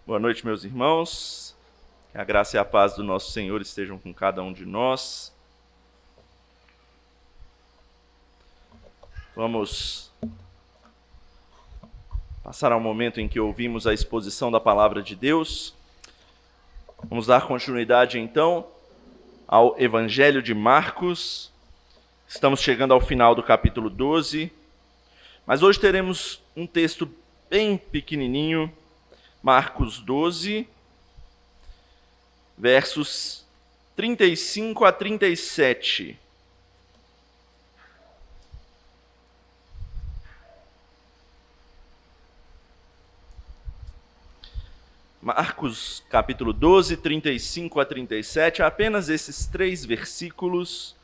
Boa noite, meus irmãos. Que a graça e a paz do nosso Senhor estejam com cada um de nós. Vamos passar ao momento em que ouvimos a exposição da palavra de Deus. Vamos dar continuidade, então, ao Evangelho de Marcos. Estamos chegando ao final do capítulo 12, mas hoje teremos um texto bem pequenininho, Marcos 12, versos 35 a 37. Marcos capítulo 12, 35 a 37, apenas esses 3 versículos,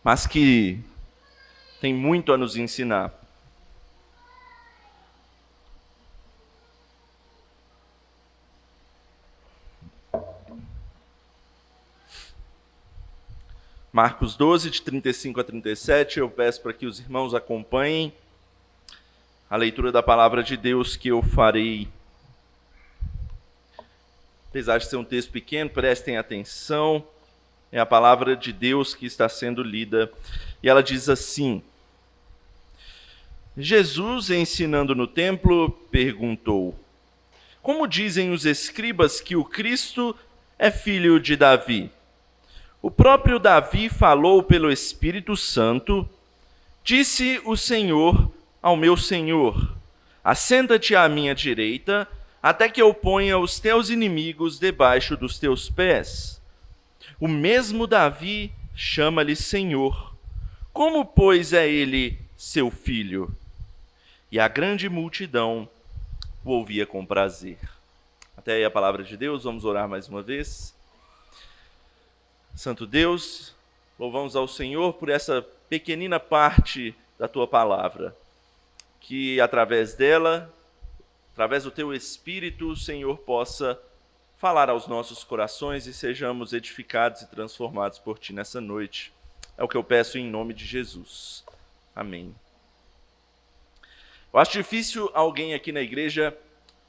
mas que tem muito a nos ensinar. Marcos 12, de 35 a 37, eu peço para que os irmãos acompanhem a leitura da palavra de Deus que eu farei. Apesar de ser um texto pequeno, prestem atenção, é a palavra de Deus que está sendo lida. E ela diz assim: Jesus, ensinando no templo, perguntou: Como dizem os escribas que o Cristo é filho de Davi? O próprio Davi falou pelo Espírito Santo: Disse o Senhor ao meu Senhor: Assenta-te à minha direita, até que eu ponha os teus inimigos debaixo dos teus pés. O mesmo Davi chama-lhe Senhor. Como, pois, é ele seu filho? E a grande multidão o ouvia com prazer. Até aí a palavra de Deus, vamos orar mais uma vez. Santo Deus, louvamos ao Senhor por essa pequenina parte da Tua palavra, que através dela, através do Teu Espírito, o Senhor possa falar aos nossos corações e sejamos edificados e transformados por Ti nessa noite. É o que eu peço em nome de Jesus. Amém. Eu acho difícil alguém aqui na igreja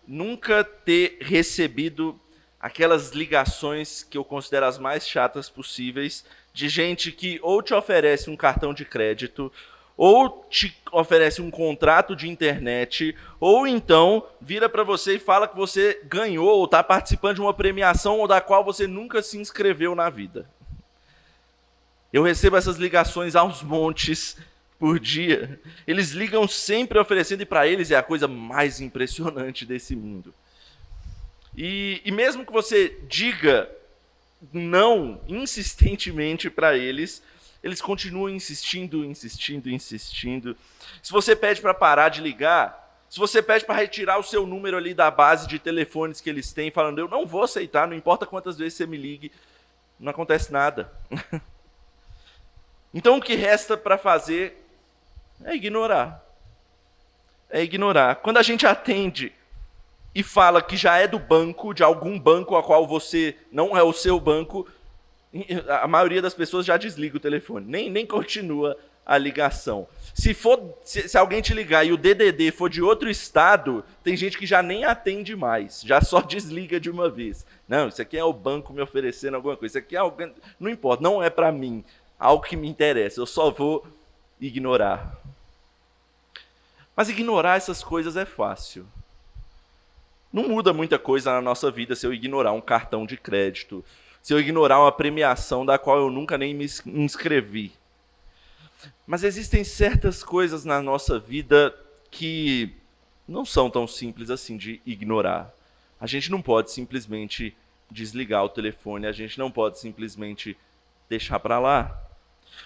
nunca ter recebido aquelas ligações que eu considero as mais chatas possíveis, de gente que ou te oferece um cartão de crédito, ou te oferece um contrato de internet, ou então vira para você e fala que você ganhou ou está participando de uma premiação da qual você nunca se inscreveu na vida. Eu recebo essas ligações aos montes por dia. Eles ligam sempre oferecendo, e para eles é a coisa mais impressionante desse mundo. E mesmo que você diga não insistentemente para eles, eles continuam insistindo. Se você pede para parar de ligar, se você pede para retirar o seu número ali da base de telefones que eles têm, falando, eu não vou aceitar, não importa quantas vezes você me ligue, não acontece nada. Então o que resta para fazer é ignorar. Quando a gente atende e fala que já é do banco, de algum banco a qual você não é o seu banco, a maioria das pessoas já desliga o telefone, nem continua a ligação. Se alguém te ligar e o DDD for de outro estado, tem gente que já nem atende mais, já só desliga de uma vez. Não, isso aqui é o banco me oferecendo alguma coisa, isso aqui é alguém, não importa, não é para mim, algo que me interessa, eu só vou ignorar. Mas ignorar essas coisas é fácil. Não muda muita coisa na nossa vida se eu ignorar um cartão de crédito, se eu ignorar uma premiação da qual eu nunca nem me inscrevi. Mas existem certas coisas na nossa vida que não são tão simples assim de ignorar. A gente não pode simplesmente desligar o telefone, a gente não pode simplesmente deixar para lá.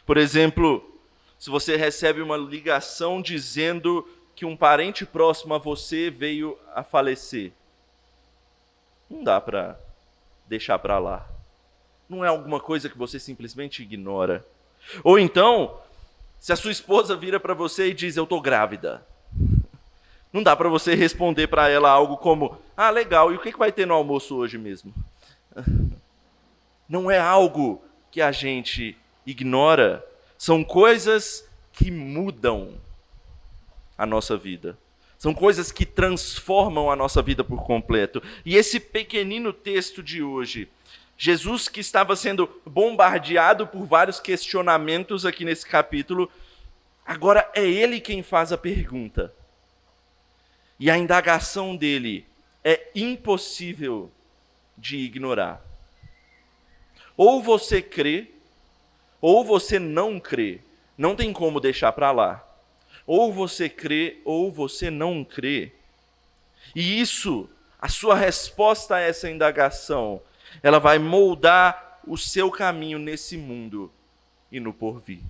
Por exemplo, se você recebe uma ligação dizendo que um parente próximo a você veio a falecer, não dá para deixar para lá. Não é alguma coisa que você simplesmente ignora. Ou então, se a sua esposa vira para você e diz, eu estou grávida, não dá para você responder para ela algo como, legal, e o que vai ter no almoço hoje mesmo? Não é algo que a gente ignora, são coisas que mudam a nossa vida. São coisas que transformam a nossa vida por completo. E esse pequenino texto de hoje, Jesus que estava sendo bombardeado por vários questionamentos aqui nesse capítulo, agora é ele quem faz a pergunta. E a indagação dele é impossível de ignorar. Ou você crê, ou você não crê. Não tem como deixar para lá. Ou você crê, ou você não crê. E isso, a sua resposta a essa indagação, ela vai moldar o seu caminho nesse mundo e no porvir.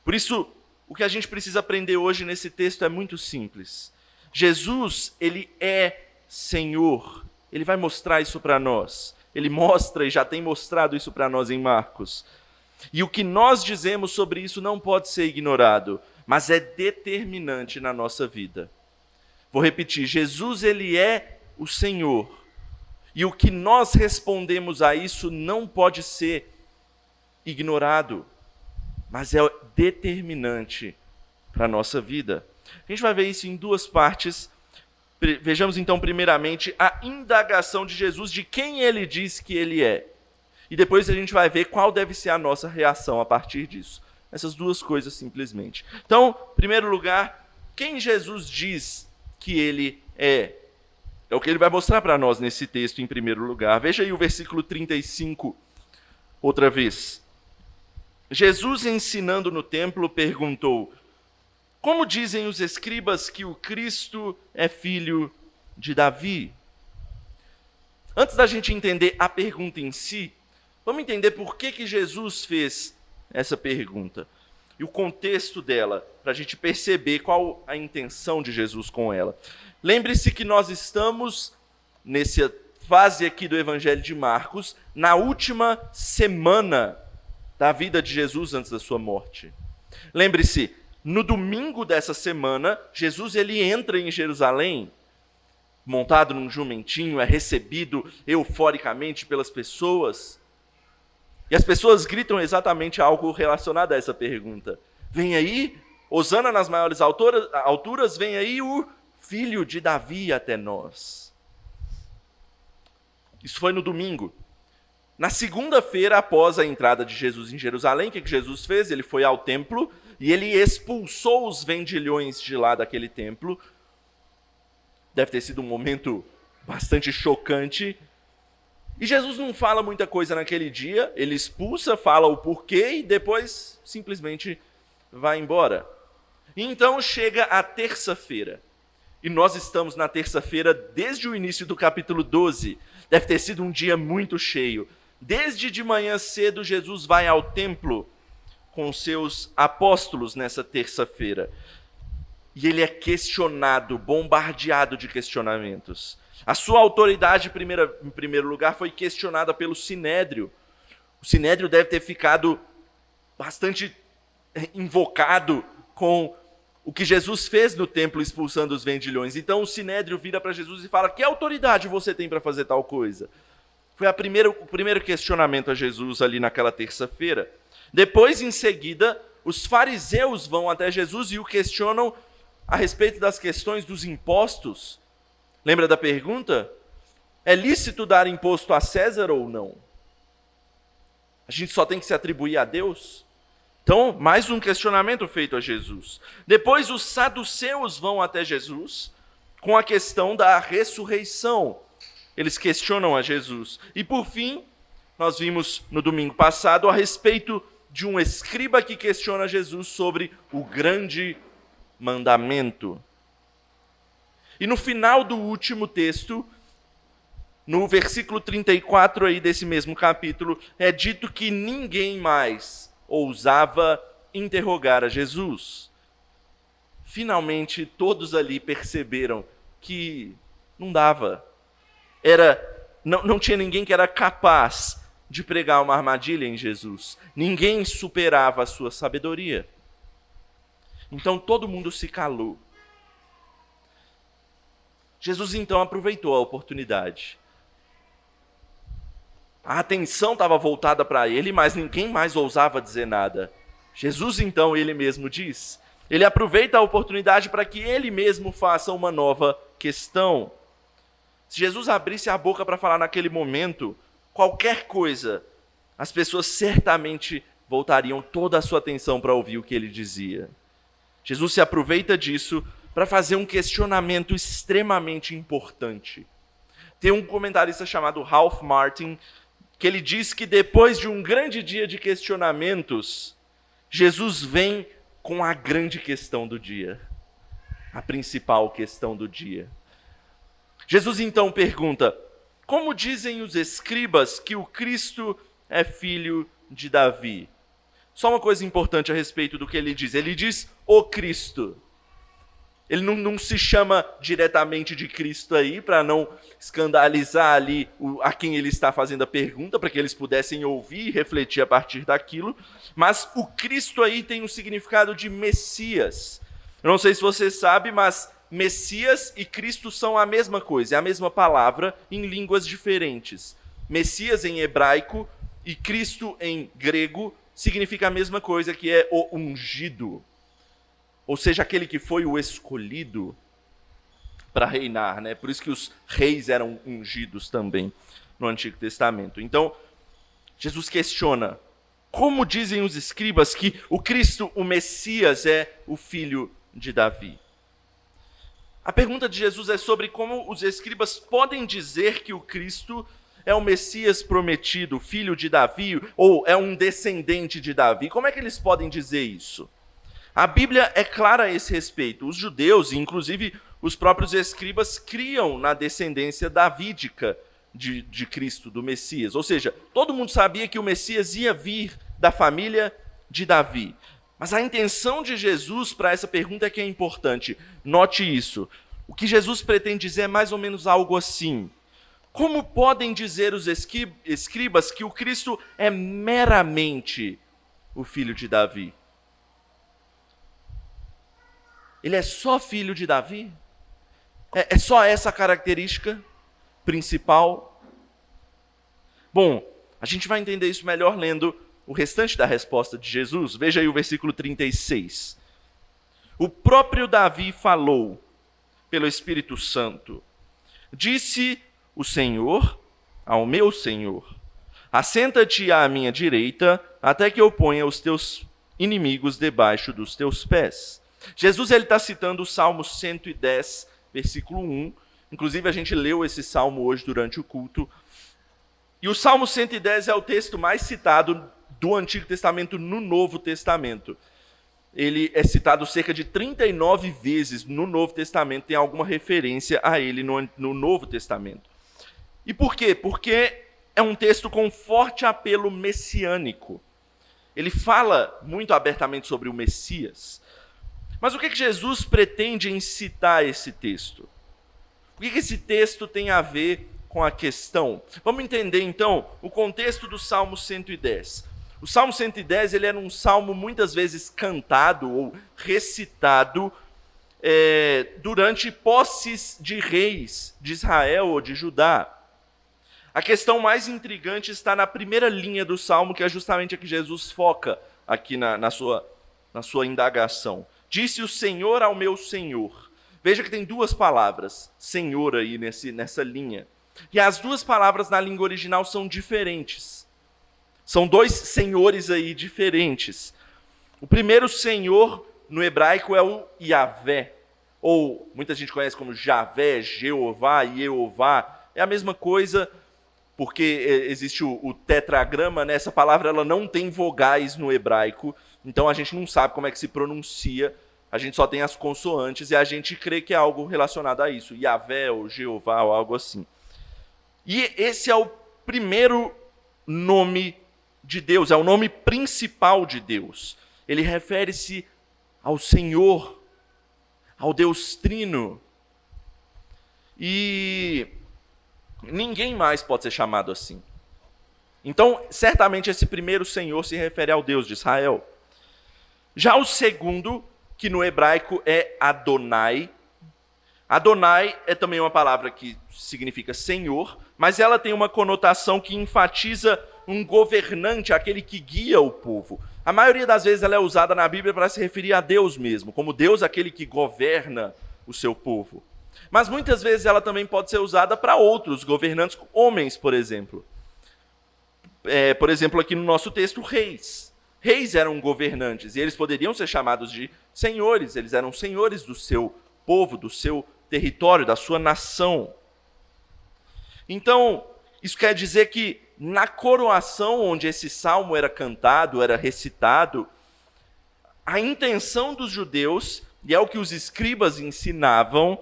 Por isso, o que a gente precisa aprender hoje nesse texto é muito simples. Jesus, ele é Senhor. Ele vai mostrar isso para nós. Ele mostra e já tem mostrado isso para nós em Marcos. E o que nós dizemos sobre isso não pode ser ignorado, mas é determinante na nossa vida. Vou repetir, Jesus, ele é o Senhor. E o que nós respondemos a isso não pode ser ignorado, mas é determinante para a nossa vida. A gente vai ver isso em duas partes. Vejamos então primeiramente a indagação de Jesus de quem ele diz que ele é. E depois a gente vai ver qual deve ser a nossa reação a partir disso. Essas duas coisas simplesmente. Então, em primeiro lugar, quem Jesus diz que ele é? É o que ele vai mostrar para nós nesse texto em primeiro lugar. Veja aí o versículo 35, outra vez. Jesus, ensinando no templo, perguntou: como dizem os escribas que o Cristo é filho de Davi? Antes da gente entender a pergunta em si, vamos entender por que Jesus fez essa pergunta e o contexto dela, para a gente perceber qual a intenção de Jesus com ela. Lembre-se que nós estamos, nessa fase aqui do Evangelho de Marcos, na última semana da vida de Jesus antes da sua morte. Lembre-se, no domingo dessa semana, Jesus ele entra em Jerusalém, montado num jumentinho, é recebido euforicamente pelas pessoas. E as pessoas gritam exatamente algo relacionado a essa pergunta. Vem aí, hosana nas maiores alturas, vem aí o filho de Davi até nós. Isso foi no domingo. Na segunda-feira, após a entrada de Jesus em Jerusalém, o que Jesus fez? Ele foi ao templo e ele expulsou os vendilhões de lá daquele templo. Deve ter sido um momento bastante chocante. E Jesus não fala muita coisa naquele dia, ele expulsa, fala o porquê e depois simplesmente vai embora. E então chega a terça-feira. E nós estamos na terça-feira desde o início do capítulo 12. Deve ter sido um dia muito cheio. Desde de manhã cedo, Jesus vai ao templo com seus apóstolos nessa terça-feira. E ele é questionado, bombardeado de questionamentos. A sua autoridade, em primeiro lugar, foi questionada pelo Sinédrio. O Sinédrio deve ter ficado bastante invocado com o que Jesus fez no templo expulsando os vendilhões. Então o Sinédrio vira para Jesus e fala: que autoridade você tem para fazer tal coisa? Foi o primeiro questionamento a Jesus ali naquela terça-feira. Depois, em seguida, os fariseus vão até Jesus e o questionam a respeito das questões dos impostos. Lembra da pergunta? É lícito dar imposto a César ou não? A gente só tem que se atribuir a Deus? Então, mais um questionamento feito a Jesus. Depois, os saduceus vão até Jesus com a questão da ressurreição. Eles questionam a Jesus. E, por fim, nós vimos no domingo passado a respeito de um escriba que questiona Jesus sobre o grande mandamento. E no final do último texto, no versículo 34 aí desse mesmo capítulo, é dito que ninguém mais ousava interrogar a Jesus. Finalmente, todos ali perceberam que não dava. Não tinha ninguém que era capaz de pregar uma armadilha em Jesus. Ninguém superava a sua sabedoria. Então todo mundo se calou. Jesus então aproveitou a oportunidade. A atenção estava voltada para ele, mas ninguém mais ousava dizer nada. Jesus então, ele mesmo diz: Ele aproveita a oportunidade para que ele mesmo faça uma nova questão. Se Jesus abrisse a boca para falar naquele momento, qualquer coisa, as pessoas certamente voltariam toda a sua atenção para ouvir o que ele dizia. Jesus se aproveita disso para fazer um questionamento extremamente importante. Tem um comentarista chamado Ralph Martin, que ele diz que depois de um grande dia de questionamentos, Jesus vem com a grande questão do dia, a principal questão do dia. Jesus então pergunta: como dizem os escribas que o Cristo é filho de Davi? Só uma coisa importante a respeito do que ele diz. Ele diz o Cristo. Ele não se chama diretamente de Cristo aí, para não escandalizar ali a quem ele está fazendo a pergunta, para que eles pudessem ouvir e refletir a partir daquilo. Mas o Cristo aí tem um significado de Messias. Eu não sei se você sabe, mas Messias e Cristo são a mesma coisa, é a mesma palavra em línguas diferentes. Messias em hebraico e Cristo em grego significa a mesma coisa, que é o ungido. Ou seja, aquele que foi o escolhido para reinar, né? Por isso que os reis eram ungidos também no Antigo Testamento. Então, Jesus questiona: como dizem os escribas que o Cristo, o Messias, é o filho de Davi? A pergunta de Jesus é sobre como os escribas podem dizer que o Cristo é o Messias prometido, filho de Davi, ou é um descendente de Davi. Como é que eles podem dizer isso? A Bíblia é clara a esse respeito. Os judeus, e inclusive os próprios escribas, criam na descendência davídica de Cristo, do Messias. Ou seja, todo mundo sabia que o Messias ia vir da família de Davi. Mas a intenção de Jesus para essa pergunta é que é importante. Note isso. O que Jesus pretende dizer é mais ou menos algo assim: como podem dizer os escribas que o Cristo é meramente o filho de Davi? Ele é só filho de Davi? É só essa a característica principal? Bom, a gente vai entender isso melhor lendo o restante da resposta de Jesus. Veja aí o versículo 36. O próprio Davi falou pelo Espírito Santo. Disse o Senhor ao meu Senhor: assenta-te à minha direita, até que eu ponha os teus inimigos debaixo dos teus pés. Jesus está citando o Salmo 110, versículo 1. Inclusive, a gente leu esse salmo hoje durante o culto. E o Salmo 110 é o texto mais citado do Antigo Testamento no Novo Testamento. Ele é citado cerca de 39 vezes no Novo Testamento, tem alguma referência a ele no Novo Testamento. E por quê? Porque é um texto com forte apelo messiânico. Ele fala muito abertamente sobre o Messias. Mas o que Jesus pretende em citar esse texto? O que esse texto tem a ver com a questão? Vamos entender, então, o contexto do Salmo 110. O Salmo 110 ele era um salmo muitas vezes cantado ou recitado durante posses de reis de Israel ou de Judá. A questão mais intrigante está na primeira linha do salmo, que é justamente a que Jesus foca aqui na sua indagação. Disse o Senhor ao meu Senhor. Veja que tem duas palavras, Senhor, aí nessa linha. E as duas palavras na língua original são diferentes. São dois senhores aí diferentes. O primeiro Senhor, no hebraico, é o Yavé. Ou muita gente conhece como Javé, Jeová, Yeová. É a mesma coisa, porque existe o tetragrama, né? Essa palavra ela não tem vogais no hebraico. Então a gente não sabe como é que se pronuncia. A gente só tem as consoantes e a gente crê que é algo relacionado a isso. Yavé ou Jeová ou algo assim. E esse é o primeiro nome de Deus, é o nome principal de Deus. Ele refere-se ao Senhor, ao Deus Trino. E ninguém mais pode ser chamado assim. Então, certamente esse primeiro Senhor se refere ao Deus de Israel. Já o segundo, que no hebraico é Adonai. Adonai é também uma palavra que significa Senhor, mas ela tem uma conotação que enfatiza um governante, aquele que guia o povo. A maioria das vezes ela é usada na Bíblia para se referir a Deus mesmo, como Deus aquele que governa o seu povo. Mas muitas vezes ela também pode ser usada para outros governantes, homens, por exemplo. Por exemplo, aqui no nosso texto, reis. Reis eram governantes e eles poderiam ser chamados de senhores. Eles eram senhores do seu povo, do seu território, da sua nação. Então, isso quer dizer que na coroação onde esse salmo era cantado, era recitado, a intenção dos judeus, e é o que os escribas ensinavam,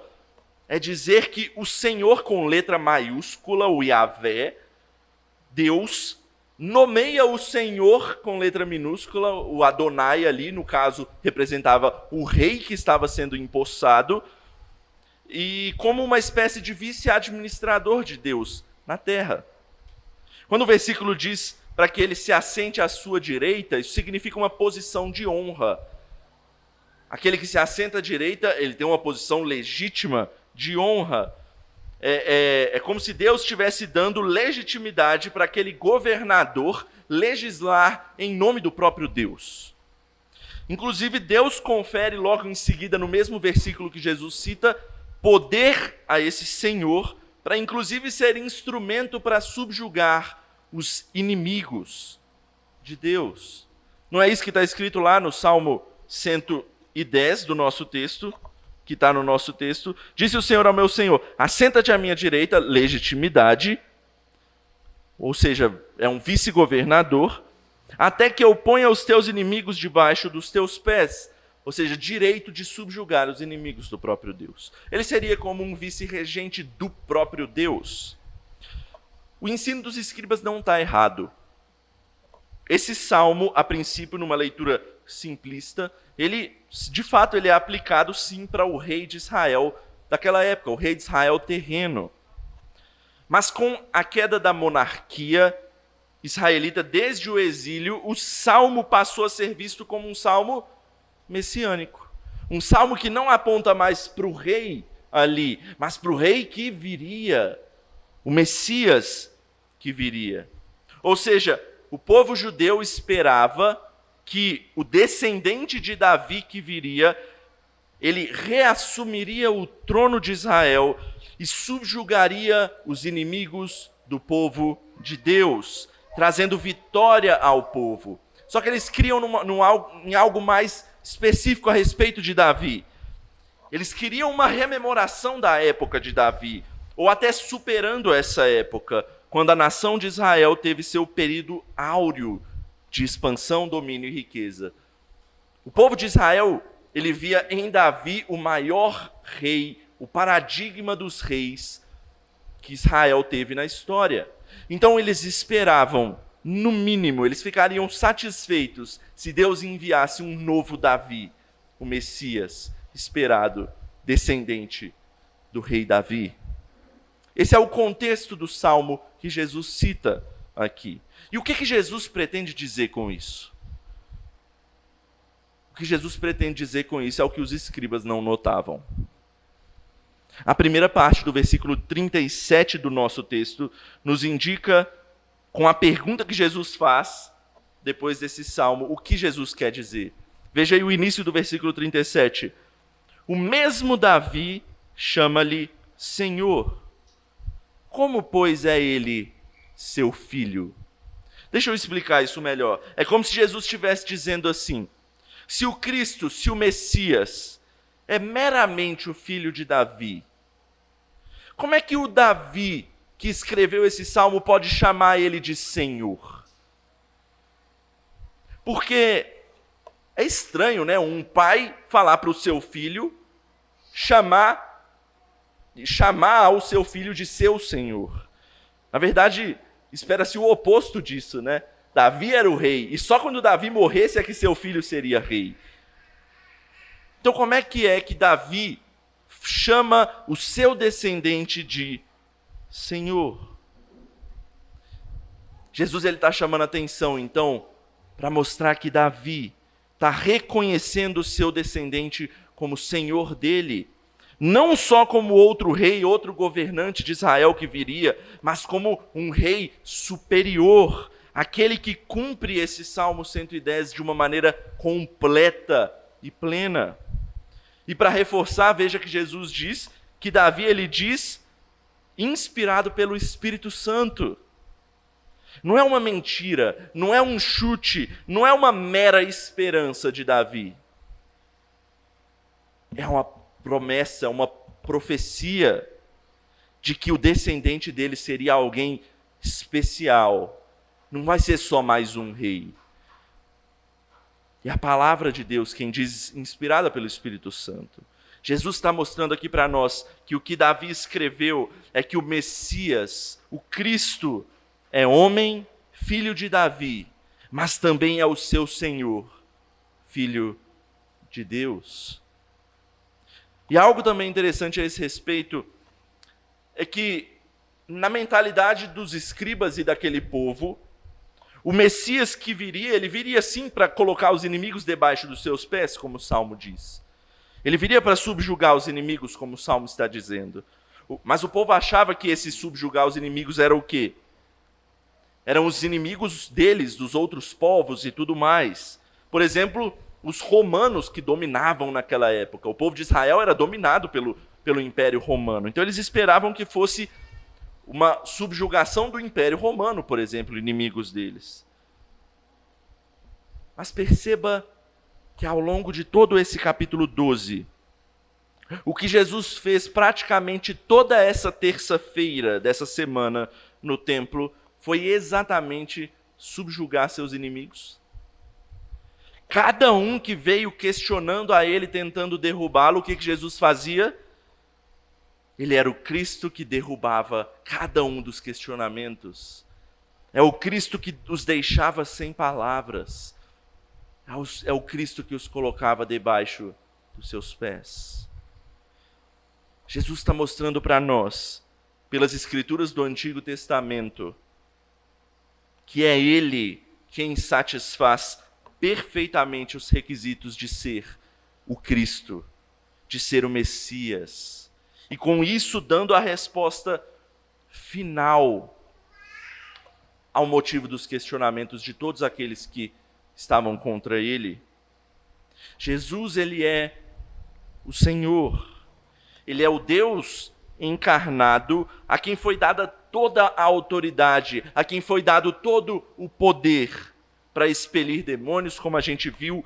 é dizer que o Senhor com letra maiúscula, o Yahvé, Deus, nomeia o Senhor com letra minúscula, o Adonai ali, no caso, representava o rei que estava sendo empossado, e como uma espécie de vice-administrador de Deus na terra. Quando o versículo diz para que ele se assente à sua direita, isso significa uma posição de honra. Aquele que se assenta à direita, ele tem uma posição legítima de honra. É como se Deus estivesse dando legitimidade para aquele governador legislar em nome do próprio Deus. Inclusive, Deus confere logo em seguida, no mesmo versículo que Jesus cita, poder a esse Senhor, para inclusive ser instrumento para subjugar os inimigos de Deus. Não é isso que está escrito lá no Salmo 110 do nosso texto, que está no nosso texto? Disse o Senhor ao meu Senhor, assenta-te à minha direita, legitimidade, ou seja, é um vice-governador, até que eu ponha os teus inimigos debaixo dos teus pés, ou seja, direito de subjugar os inimigos do próprio Deus. Ele seria como um vice-regente do próprio Deus. O ensino dos escribas não está errado. Esse salmo, a princípio, numa leitura simplista, de fato, ele é aplicado sim para o rei de Israel daquela época, o rei de Israel terreno. Mas com a queda da monarquia israelita, desde o exílio, o salmo passou a ser visto como um salmo messiânico. Um salmo que não aponta mais para o rei ali, mas para o rei que viria, o Messias que viria. Ou seja, o povo judeu esperava que o descendente de Davi que viria, ele reassumiria o trono de Israel e subjugaria os inimigos do povo de Deus, trazendo vitória ao povo. Só que eles criam em algo mais específico a respeito de Davi. Eles queriam uma rememoração da época de Davi, ou até superando essa época, quando a nação de Israel teve seu período áureo de expansão, domínio e riqueza. O povo de Israel, ele via em Davi o maior rei, o paradigma dos reis que Israel teve na história. Então eles esperavam, no mínimo, eles ficariam satisfeitos se Deus enviasse um novo Davi, o Messias esperado, descendente do rei Davi. Esse é o contexto do salmo que Jesus cita aqui. E o que Jesus pretende dizer com isso? O que Jesus pretende dizer com isso é o que os escribas não notavam. A primeira parte do versículo 37 do nosso texto nos indica, com a pergunta que Jesus faz, depois desse salmo, o que Jesus quer dizer. Veja aí o início do versículo 37. O mesmo Davi chama-lhe Senhor. Como, pois, é ele seu filho? Deixa eu explicar isso melhor. É como se Jesus estivesse dizendo assim: se o Cristo, se o Messias, é meramente o filho de Davi, como é que o Davi, que escreveu esse salmo, pode chamar ele de Senhor? Porque é estranho, né? Um pai falar para o seu filho, chamar ao seu filho de seu Senhor. Na verdade, espera-se o oposto disso, né? Davi era o rei, e só quando Davi morresse é que seu filho seria rei. Então, como é que Davi chama o seu descendente de Senhor? Jesus está chamando a atenção, então, para mostrar que Davi está reconhecendo o seu descendente como Senhor dele, não só como outro rei, outro governante de Israel que viria, mas como um rei superior, aquele que cumpre esse Salmo 110 de uma maneira completa e plena. E para reforçar, veja que Jesus diz que Davi, ele diz, inspirado pelo Espírito Santo. Não é uma mentira, não é um chute, não é uma mera esperança de Davi. É uma promessa, uma profecia de que o descendente dele seria alguém especial. Não vai ser só mais um rei. E a palavra de Deus, quem diz, inspirada pelo Espírito Santo. Jesus está mostrando aqui para nós que o que Davi escreveu é que o Messias, o Cristo, é homem, filho de Davi, mas também é o seu Senhor, filho de Deus. E algo também interessante a esse respeito é que, na mentalidade dos escribas e daquele povo, o Messias que viria, ele viria sim para colocar os inimigos debaixo dos seus pés, como o Salmo diz. Ele viria para subjugar os inimigos, como o Salmo está dizendo. Mas o povo achava que esse subjugar os inimigos era o quê? Eram os inimigos deles, dos outros povos e tudo mais. Por exemplo, os romanos que dominavam naquela época. O povo de Israel era dominado pelo Império Romano. Então eles esperavam que fosse uma subjugação do Império Romano, por exemplo, inimigos deles. Mas perceba que ao longo de todo esse capítulo 12, o que Jesus fez praticamente toda essa terça-feira dessa semana no templo foi exatamente subjugar seus inimigos. Cada um que veio questionando a ele, tentando derrubá-lo, o que Jesus fazia? Ele era o Cristo que derrubava cada um dos questionamentos. É o Cristo que os deixava sem palavras. É o Cristo que os colocava debaixo dos seus pés. Jesus está mostrando para nós, pelas Escrituras do Antigo Testamento, que é Ele quem satisfaz perfeitamente os requisitos de ser o Cristo, de ser o Messias. E com isso dando a resposta final ao motivo dos questionamentos de todos aqueles que estavam contra ele. Jesus, ele é o Senhor. Ele é o Deus encarnado, a quem foi dada toda a autoridade, a quem foi dado todo o poder para expelir demônios, como a gente viu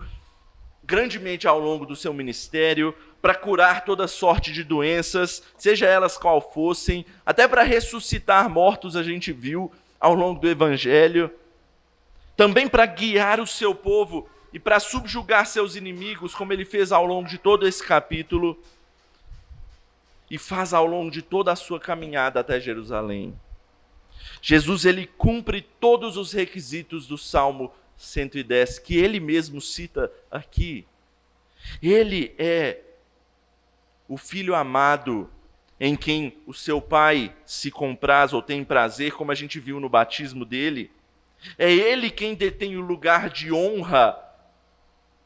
grandemente ao longo do seu ministério, para curar toda sorte de doenças, seja elas qual fossem, até para ressuscitar mortos, a gente viu ao longo do Evangelho, também para guiar o seu povo e para subjugar seus inimigos, como ele fez ao longo de todo esse capítulo, e faz ao longo de toda a sua caminhada até Jerusalém. Jesus, ele cumpre todos os requisitos do Salmo 110, que ele mesmo cita aqui. Ele é o Filho amado, em quem o seu Pai se compraz ou tem prazer, como a gente viu no batismo dele. É ele quem detém o lugar de honra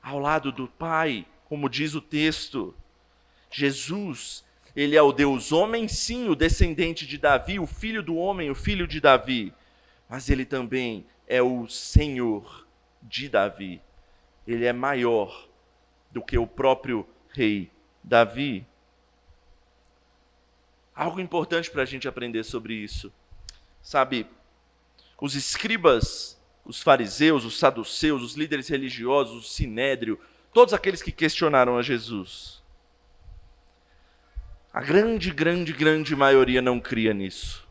ao lado do Pai, como diz o texto. Jesus, ele é o Deus homem, sim, o descendente de Davi, o filho do homem, o filho de Davi. Mas ele também é o Senhor de Davi. Ele é maior do que o próprio rei Davi. Algo importante para a gente aprender sobre isso. Sabe, os escribas, os fariseus, os saduceus, os líderes religiosos, o sinédrio, todos aqueles que questionaram a Jesus, a grande maioria não cria nisso.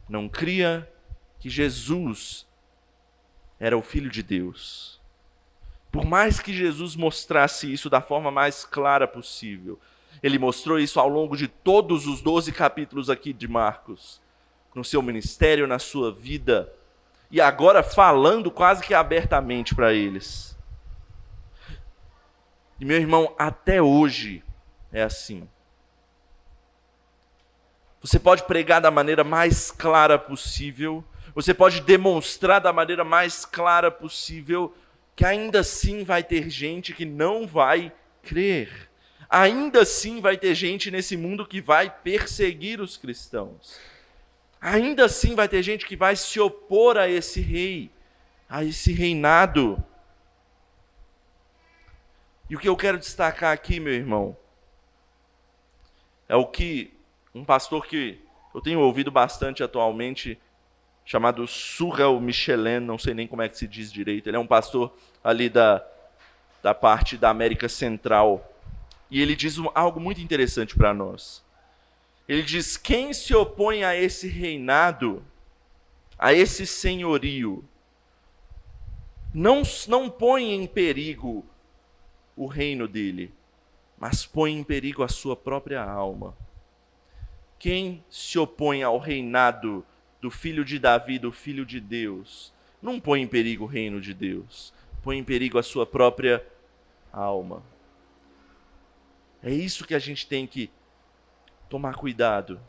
Não cria que Jesus era o Filho de Deus. Por mais que Jesus mostrasse isso da forma mais clara possível, ele mostrou isso ao longo de todos os 12 capítulos aqui de Marcos, no seu ministério, na sua vida, e agora falando quase que abertamente para eles. E meu irmão, até hoje é assim. Você pode pregar da maneira mais clara possível, você pode demonstrar da maneira mais clara possível, que ainda assim vai ter gente que não vai crer. Ainda assim vai ter gente nesse mundo que vai perseguir os cristãos. Ainda assim vai ter gente que vai se opor a esse rei. a esse reinado. E o que eu quero destacar aqui, meu irmão, é o que um pastor que eu tenho ouvido bastante atualmente, chamado Surel Michelin, não sei nem como é que se diz direito, ele é um pastor ali da parte da América Central, e ele diz algo muito interessante para nós. Ele diz: quem se opõe a esse reinado, a esse senhorio, não põe em perigo o reino dele, mas põe em perigo a sua própria alma. Quem se opõe ao reinado do filho de Davi, do filho de Deus, não põe em perigo o reino de Deus, põe em perigo a sua própria alma. É isso que a gente tem que tomar cuidado.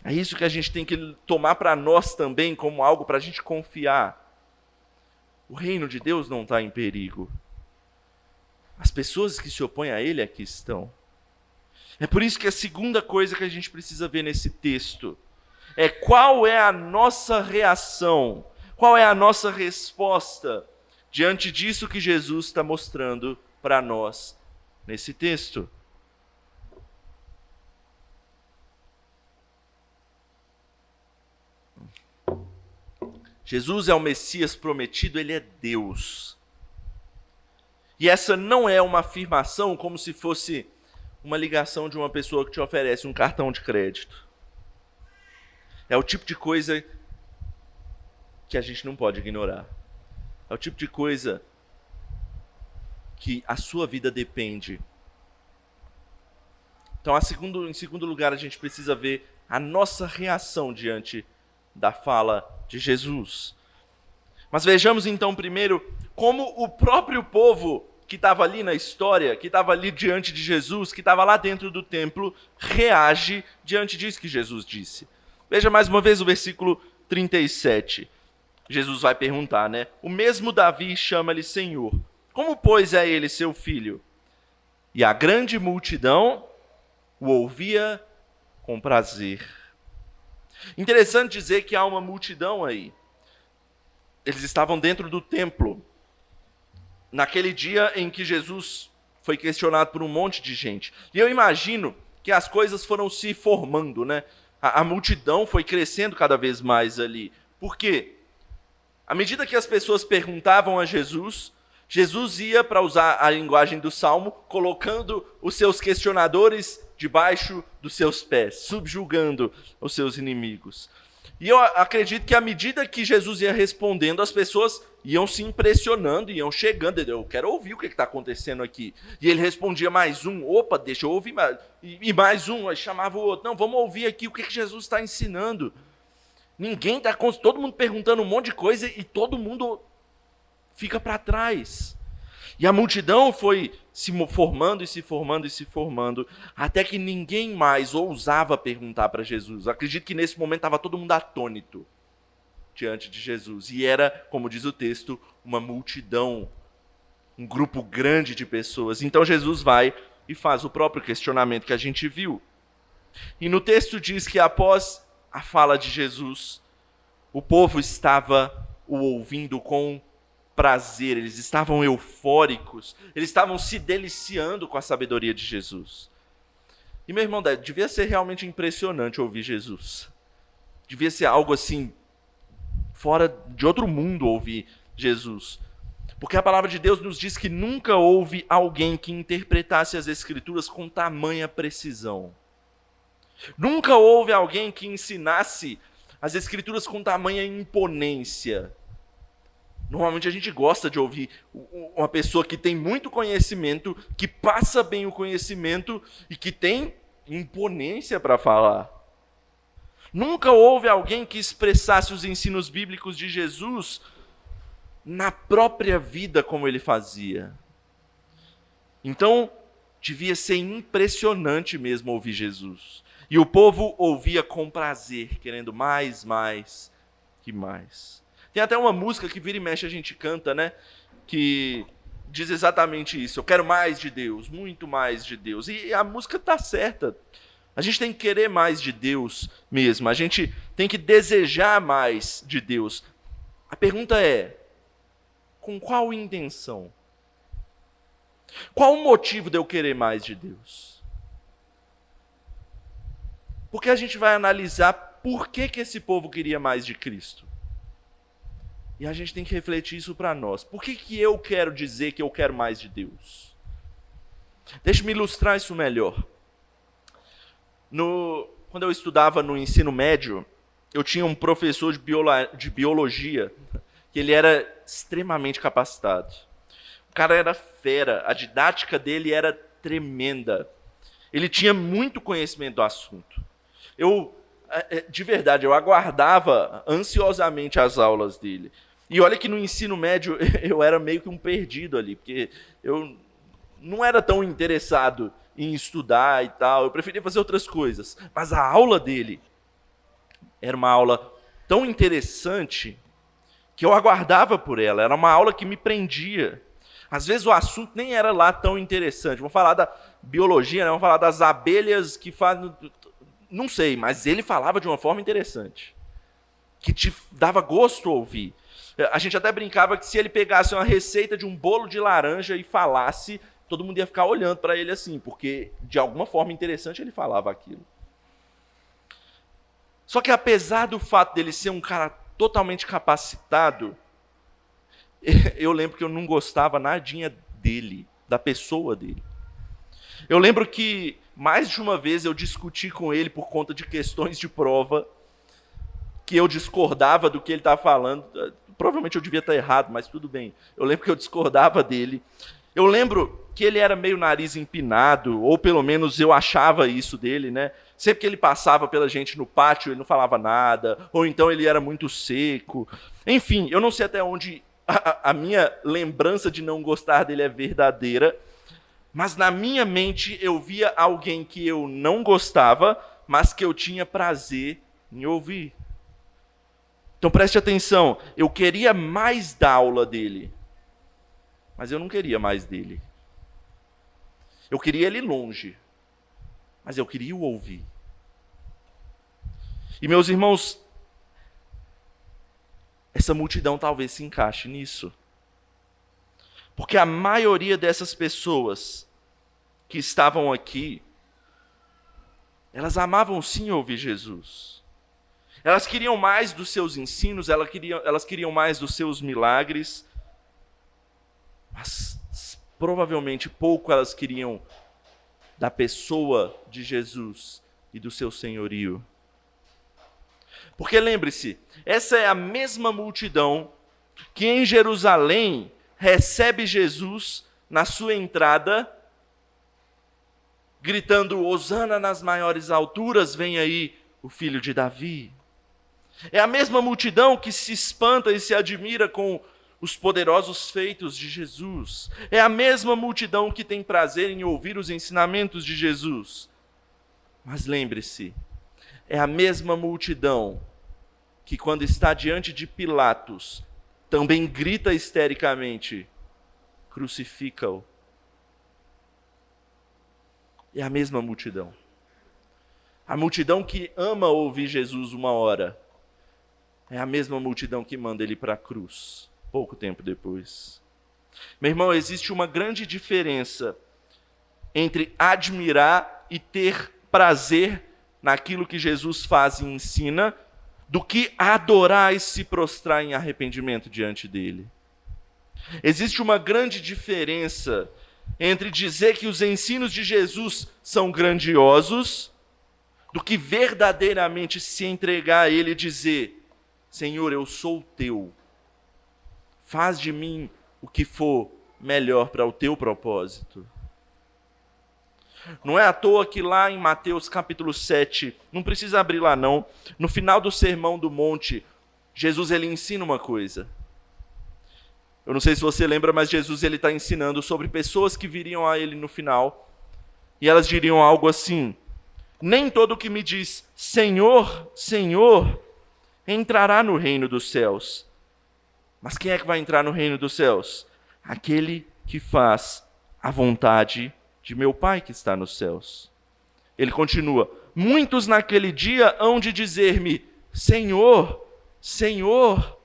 É isso que a gente tem que tomar para nós também como algo para a gente confiar. O reino de Deus não está em perigo. As pessoas que se opõem a ele aqui estão. É por isso que a segunda coisa que a gente precisa ver nesse texto é qual é a nossa reação, qual é a nossa resposta diante disso que Jesus está mostrando para nós nesse texto. Jesus é o Messias prometido, ele é Deus. E essa não é uma afirmação como se fosse uma ligação de uma pessoa que te oferece um cartão de crédito. É o tipo de coisa que a gente não pode ignorar. É o tipo de coisa que a sua vida depende. Então, em segundo lugar, a gente precisa ver a nossa reação diante da fala de Jesus. Mas vejamos então primeiro como o próprio povo que estava ali na história, que estava ali diante de Jesus, que estava lá dentro do templo, reage diante disso que Jesus disse. Veja mais uma vez o versículo 37. Jesus vai perguntar, né? O mesmo Davi chama-lhe Senhor. Como, pois, é ele seu filho? E a grande multidão o ouvia com prazer. Interessante dizer que há uma multidão aí. Eles estavam dentro do templo, naquele dia em que Jesus foi questionado por um monte de gente. E eu imagino que as coisas foram se formando, né? A multidão foi crescendo cada vez mais ali. Por quê? À medida que as pessoas perguntavam a Jesus, Jesus ia, para usar a linguagem do Salmo, colocando os seus questionadores debaixo dos seus pés, subjugando os seus inimigos. E eu acredito que à medida que Jesus ia respondendo, as pessoas iam se impressionando, iam chegando. Eu quero ouvir o que está acontecendo aqui. E ele respondia mais um, opa, deixa eu ouvir mais. E mais um, aí chamava o outro. Não, vamos ouvir aqui o que Jesus está ensinando. Todo mundo perguntando um monte de coisa e todo mundo fica para trás. E a multidão foi se formando e se formando e se formando, até que ninguém mais ousava perguntar para Jesus. Eu acredito que nesse momento estava todo mundo atônito diante de Jesus. E era, como diz o texto, uma multidão, um grupo grande de pessoas. Então Jesus vai e faz o próprio questionamento que a gente viu. E no texto diz que após a fala de Jesus, o povo estava o ouvindo com prazer, eles estavam eufóricos, eles estavam se deliciando com a sabedoria de Jesus. E meu irmão, devia ser realmente impressionante ouvir Jesus. Devia ser algo assim, fora de outro mundo ouvir Jesus. Porque a palavra de Deus nos diz que nunca houve alguém que interpretasse as Escrituras com tamanha precisão. Nunca houve alguém que ensinasse as Escrituras com tamanha imponência. Normalmente a gente gosta de ouvir uma pessoa que tem muito conhecimento, que passa bem o conhecimento e que tem imponência para falar. Nunca houve alguém que expressasse os ensinos bíblicos de Jesus na própria vida como ele fazia. Então, devia ser impressionante mesmo ouvir Jesus. E o povo ouvia com prazer, querendo mais e mais. Tem até uma música que vira e mexe a gente canta, né? Que diz exatamente isso. Eu quero mais de Deus, muito mais de Deus. E a música está certa. A gente tem que querer mais de Deus mesmo. A gente tem que desejar mais de Deus. A pergunta é: com qual intenção? Qual o motivo de eu querer mais de Deus? Porque a gente vai analisar por que esse povo queria mais de Cristo. E a gente tem que refletir isso para nós. Por que eu quero dizer que eu quero mais de Deus? Deixa-me ilustrar isso melhor. Quando eu estudava no ensino médio, eu tinha um professor de biologia, que ele era extremamente capacitado. O cara era fera, a didática dele era tremenda. Ele tinha muito conhecimento do assunto. De verdade, eu aguardava ansiosamente as aulas dele. E olha que no ensino médio eu era meio que um perdido ali, porque eu não era tão interessado em estudar e tal, eu preferia fazer outras coisas. Mas a aula dele era uma aula tão interessante que eu aguardava por ela, era uma aula que me prendia. Às vezes o assunto nem era lá tão interessante. Vamos falar da biologia, né? Vamos falar das abelhas que fazem... Não sei, mas ele falava de uma forma interessante, que te dava gosto ouvir. A gente até brincava que se ele pegasse uma receita de um bolo de laranja e falasse, todo mundo ia ficar olhando para ele assim, porque de alguma forma interessante ele falava aquilo. Só que apesar do fato dele ser um cara totalmente capacitado, eu lembro que eu não gostava nadinha dele, da pessoa dele. Eu lembro que mais de uma vez eu discuti com ele por conta de questões de prova, que eu discordava do que ele estava falando. Provavelmente eu devia estar errado, mas tudo bem. Eu lembro que eu discordava dele. Eu lembro que ele era meio nariz empinado, ou pelo menos eu achava isso dele, né? Sempre que ele passava pela gente no pátio, ele não falava nada, ou então ele era muito seco. Enfim, eu não sei até onde a minha lembrança de não gostar dele é verdadeira, mas na minha mente eu via alguém que eu não gostava, mas que eu tinha prazer em ouvir. Então preste atenção, eu queria mais da aula dele, mas eu não queria mais dele. Eu queria ele longe, mas eu queria o ouvir. E meus irmãos, essa multidão talvez se encaixe nisso. Porque a maioria dessas pessoas que estavam aqui, elas amavam sim ouvir Jesus. Elas queriam mais dos seus ensinos, elas queriam mais dos seus milagres, mas provavelmente pouco elas queriam da pessoa de Jesus e do seu senhorio. Porque lembre-se, essa é a mesma multidão que em Jerusalém recebe Jesus na sua entrada, gritando: Hosana nas maiores alturas, vem aí o filho de Davi. É a mesma multidão que se espanta e se admira com os poderosos feitos de Jesus. É a mesma multidão que tem prazer em ouvir os ensinamentos de Jesus. Mas lembre-se, é a mesma multidão que, quando está diante de Pilatos, também grita histericamente: crucifica-o. É a mesma multidão. A multidão que ama ouvir Jesus uma hora é a mesma multidão que manda ele para a cruz, pouco tempo depois. Meu irmão, existe uma grande diferença entre admirar e ter prazer naquilo que Jesus faz e ensina, do que adorar e se prostrar em arrependimento diante dele. Existe uma grande diferença entre dizer que os ensinos de Jesus são grandiosos, do que verdadeiramente se entregar a ele e dizer: Senhor, eu sou teu, faz de mim o que for melhor para o teu propósito. Não é à toa que lá em Mateus capítulo 7, não precisa abrir lá não, no final do Sermão do Monte, Jesus ele ensina uma coisa. Eu não sei se você lembra, mas Jesus ele está ensinando sobre pessoas que viriam a ele no final, e elas diriam algo assim: nem todo que me diz Senhor, Senhor, entrará no reino dos céus. Mas quem é que vai entrar no reino dos céus? Aquele que faz a vontade de meu Pai que está nos céus. Ele continua: muitos naquele dia hão de dizer-me: Senhor, Senhor,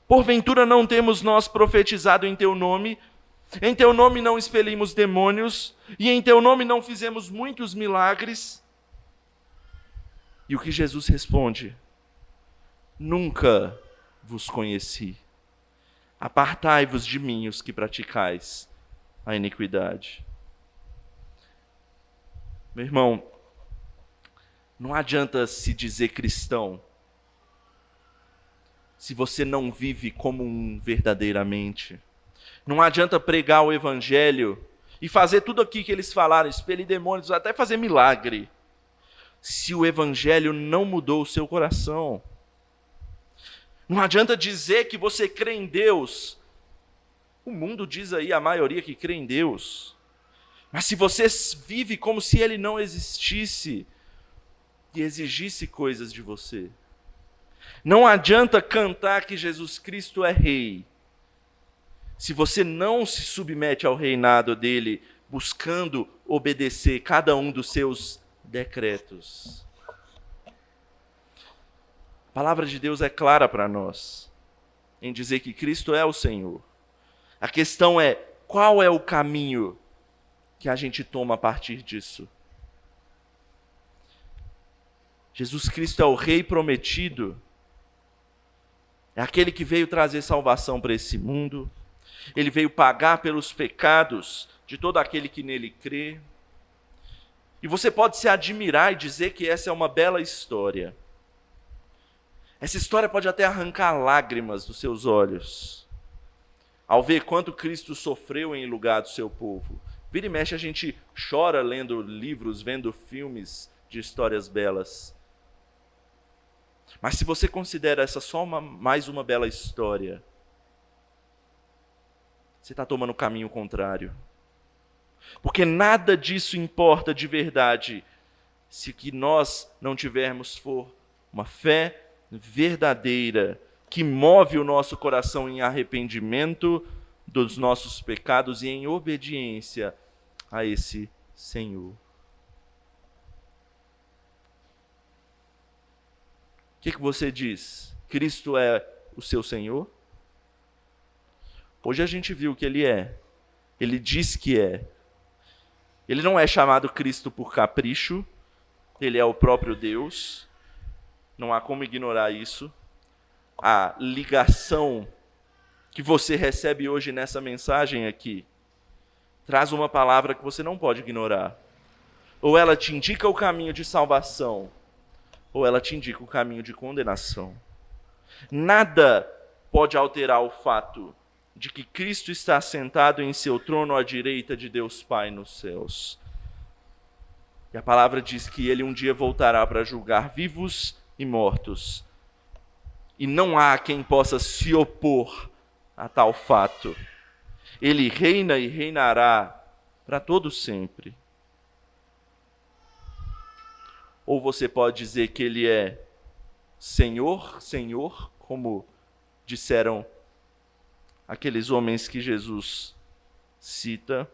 Porventura não temos nós profetizado em teu nome? Em teu nome não expelimos demônios? E em teu nome não fizemos muitos milagres? E o que Jesus responde? Nunca vos conheci. Apartai-vos de mim, os que praticais a iniquidade. Meu irmão, não adianta se dizer cristão se você não vive como um verdadeiramente. Não adianta pregar o evangelho e fazer tudo aquilo que eles falaram, expelir demônios, até fazer milagre, se o evangelho não mudou o seu coração. Não adianta dizer que você crê em Deus. O mundo diz aí, a maioria, que crê em Deus. Mas se você vive como se Ele não existisse e exigisse coisas de você. Não adianta cantar que Jesus Cristo é Rei, se você não se submete ao reinado dele, buscando obedecer cada um dos seus decretos. A palavra de Deus é clara para nós, em dizer que Cristo é o Senhor. A questão é, qual é o caminho que a gente toma a partir disso? Jesus Cristo é o Rei prometido, é aquele que veio trazer salvação para esse mundo. Ele veio pagar pelos pecados de todo aquele que nele crê. E você pode se admirar e dizer que essa é uma bela história. Essa história pode até arrancar lágrimas dos seus olhos, ao ver quanto Cristo sofreu em lugar do seu povo. Vira e mexe, a gente chora lendo livros, vendo filmes de histórias belas. Mas se você considera essa só mais uma bela história, você está tomando o caminho contrário. Porque nada disso importa de verdade, se o que nós não tivermos for uma fé verdadeira, que move o nosso coração em arrependimento dos nossos pecados e em obediência a esse Senhor. O que você diz? Cristo é o seu Senhor? Hoje a gente viu que Ele é. Ele diz que é. Ele não é chamado Cristo por capricho. Ele é o próprio Deus. Não há como ignorar isso. A ligação que você recebe hoje nessa mensagem aqui traz uma palavra que você não pode ignorar. Ou ela te indica o caminho de salvação, ou ela te indica o caminho de condenação. Nada pode alterar o fato de que Cristo está sentado em seu trono à direita de Deus Pai nos céus. E a palavra diz que Ele um dia voltará para julgar vivos e mortos. E não há quem possa se opor a tal fato. Ele reina e reinará para todo sempre. Ou você pode dizer que Ele é Senhor, Senhor, como disseram aqueles homens que Jesus cita,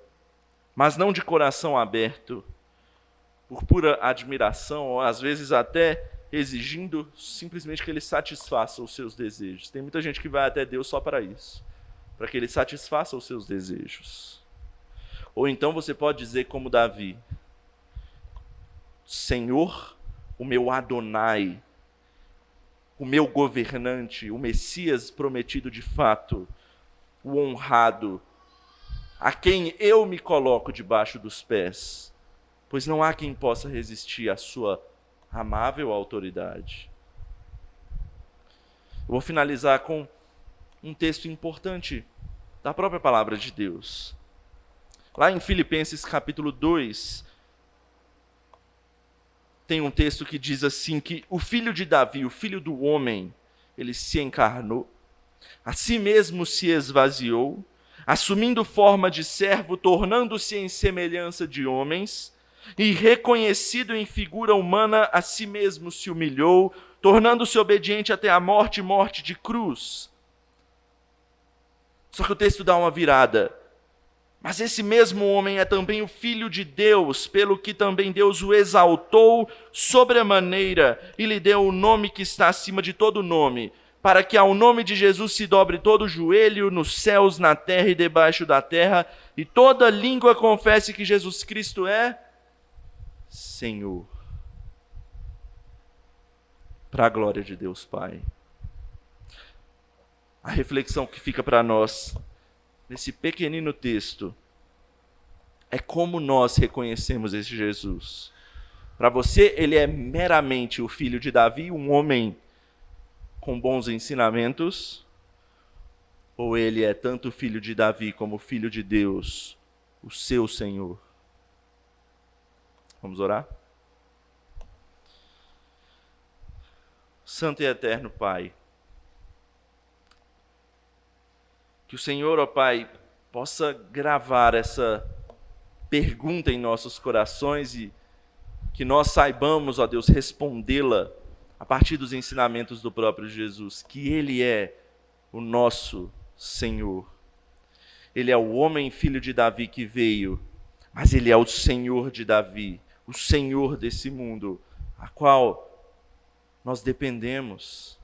mas não de coração aberto, por pura admiração, ou às vezes até exigindo simplesmente que Ele satisfaça os seus desejos. Tem muita gente que vai até Deus só para isso, para que Ele satisfaça os seus desejos. Ou então você pode dizer como Davi: Senhor, o meu Adonai, o meu governante, o Messias prometido de fato, o honrado, a quem eu me coloco debaixo dos pés, pois não há quem possa resistir à sua amável autoridade. Eu vou finalizar com um texto importante da própria palavra de Deus. Lá em Filipenses capítulo 2, tem um texto que diz assim, que o filho de Davi, o filho do homem, ele se encarnou, a si mesmo se esvaziou, assumindo forma de servo, tornando-se em semelhança de homens, e reconhecido em figura humana, a si mesmo se humilhou, tornando-se obediente até a morte, morte de cruz. Só que o texto dá uma virada. Mas esse mesmo homem é também o Filho de Deus, pelo que também Deus o exaltou sobremaneira e lhe deu o nome que está acima de todo nome, para que ao nome de Jesus se dobre todo o joelho, nos céus, na terra e debaixo da terra, e toda língua confesse que Jesus Cristo é Senhor. Para a glória de Deus Pai. A reflexão que fica para nós, nesse pequenino texto, é como nós reconhecemos esse Jesus. Para você, ele é meramente o filho de Davi, um homem com bons ensinamentos, ou ele é tanto filho de Davi como filho de Deus, o seu Senhor? Vamos orar? Santo e eterno Pai, que o Senhor, ó Pai, possa gravar essa pergunta em nossos corações e que nós saibamos, ó Deus, respondê-la a partir dos ensinamentos do próprio Jesus, que Ele é o nosso Senhor. Ele é o homem filho de Davi que veio, mas Ele é o Senhor de Davi, o Senhor desse mundo, a qual nós dependemos,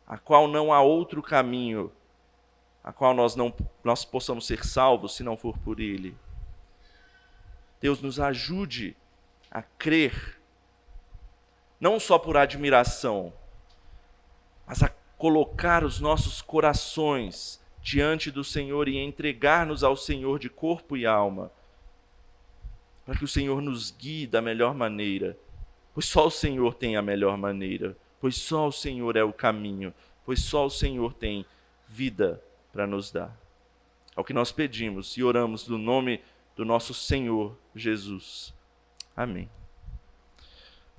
a qual não há outro caminho, a qual nós possamos ser salvos se não for por Ele. Deus, nos ajude a crer, não só por admiração, mas a colocar os nossos corações diante do Senhor e entregar-nos ao Senhor de corpo e alma, para que o Senhor nos guie da melhor maneira, pois só o Senhor tem a melhor maneira, pois só o Senhor é o caminho, pois só o Senhor tem vida para nos dar. É o que nós pedimos e oramos no nome do nosso Senhor Jesus. Amém.